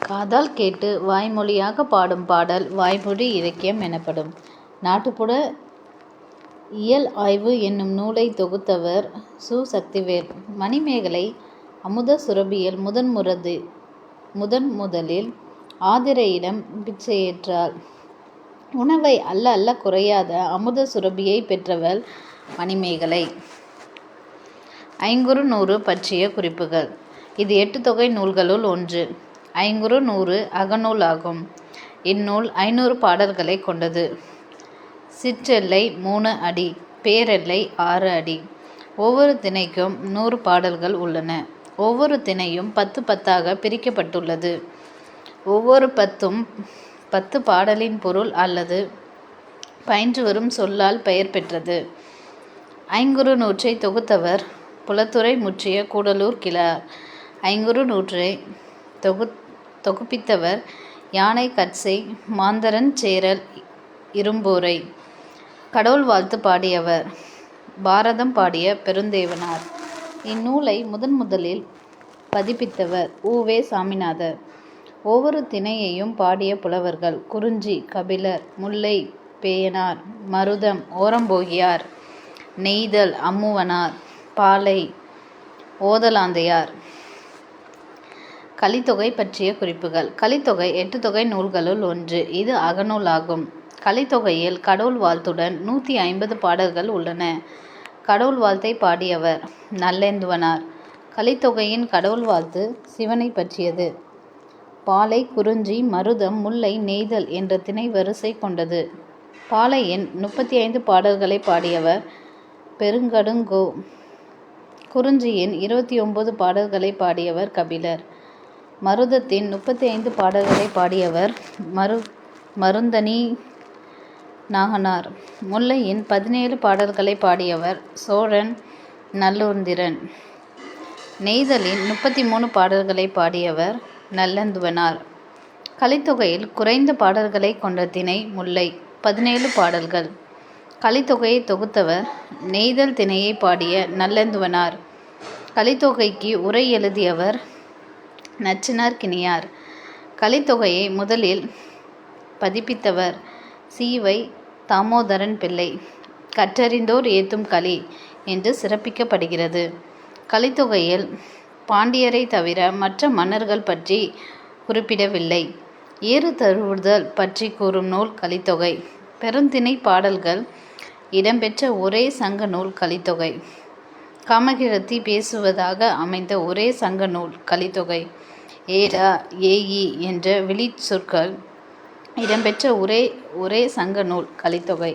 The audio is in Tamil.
காதால் கேட்டு வாய்மொழியாக பாடும் பாடல் வாய்மொழி இலக்கியம் எனப்படும். நாட்டுப்புற இயல் ஆய்வு என்னும் நூலை தொகுத்தவர் சு. சக்திவேல். மணிமேகலை அமுத சுரபியில் முதலில் ஆதிரையிடம் பிச்சையேற்றாள். உணவை அல்ல அல்ல குறையாத அமுத சுரபியை பெற்றவள் மணிமேகலை. ஐங்குறு நூறு பற்றிய குறிப்புகள். இது 8 தொகை நூல்களுள் ஒன்று. ஐங்குறு நூறு அகநூல் ஆகும். இந்நூல் 500 பாடல்களை கொண்டது. சிற்றெல்லை 3 அடி, பேரெல்லை 6 அடி. ஒவ்வொரு திணைக்கும் 100 பாடல்கள் உள்ளன. ஒவ்வொரு திணையும் 10 10ஆக பிரிக்கப்பட்டுள்ளது. ஒவ்வொரு 10ம் 10 பாடலின் பொருள் அல்லது பயின்று வரும் சொல்லால் பெயர் பெற்றது. ஐங்குறு நூற்றை தொகுத்தவர் புலத்துறை முற்றிய கூடலூர் கிழார். ஐங்குறு நூற்றை தொகுப்பித்தவர் யானை கட்சை மாந்தரன் சேரல் இரும்போரை. கடவுள் வாழ்த்து பாடியவர் பாரதம் பாடிய பெருந்தேவனார். இந்நூலை முதலில் பதிப்பித்தவர் உ. வே. சாமிநாதர். ஒவ்வொரு திணையையும் பாடிய புலவர்கள் குறிஞ்சி கபிலர், முல்லை பேயனார், மருதம் ஓரம்போகியார், நெய்தல் அம்முவனார், பாலை ஓதலாந்தையார். கலித்தொகை பற்றிய குறிப்புகள். கலித்தொகை 8 தொகை நூல்களுள் ஒன்று. இது அகநூல் ஆகும். கலித்தொகையில் கடவுள் வாழ்த்துடன் 150 பாடல்கள் உள்ளன. கடவுள் வாழ்த்தை பாடியவர் நல்லேந்துவனார். கலித்தொகையின் கடவுள் வாழ்த்து சிவனை பற்றியது. பாலை, குறிஞ்சி, மருதம், முல்லை, நெய்தல் என்ற திணை வரிசை கொண்டது. பாலையின் 35 பாடல்களை பாடியவர் பெருங்கடுங்கோ. குறிஞ்சியின் 29 பாடல்களை பாடியவர் கபிலர். மருதத்தின் 35 பாடல்களை பாடியவர் மருந்தனி நாகனார். முல்லையின் 17 பாடல்களை பாடியவர் சோழன் நல்லூர்ந்திரன். நெய்தலின் 33 பாடல்களை பாடியவர் நல்லந்துவனார். கலித்தொகையில் குறைந்த பாடல்களை கொண்ட திணை முல்லை, 17 பாடல்கள். கலித்தொகையை தொகுத்தவர் நெய்தல் திணையை பாடிய நல்லந்துவனார். கலித்தொகைக்கு உரை எழுதியவர் நச்சினார் கிணியார். கலித்தொகையை முதலில் பதிப்பித்தவர் சி. வை. தாமோதரன் பிள்ளை. கற்றறிந்தோர் ஏத்தும் களி என்று சிறப்பிக்கப்படுகிறது. கலித்தொகையில் பாண்டியரை தவிர மற்ற மன்னர்கள் பற்றி குறிப்பிடவில்லை. ஏறு தழுவுதல் பற்றி கூறும் நூல் கலித்தொகை. பெருந்திணை பாடல்கள் இடம்பெற்ற ஒரே சங்க நூல் கலித்தொகை. காமகிழத்தி பேசுவதாக அமைந்த ஒரே சங்க நூல் கலித்தொகை. ஏடா, ஏயி என்ற விழிச் சொற்கள் இடம்பெற்ற ஒரே சங்க நூல் கலித்தொகை.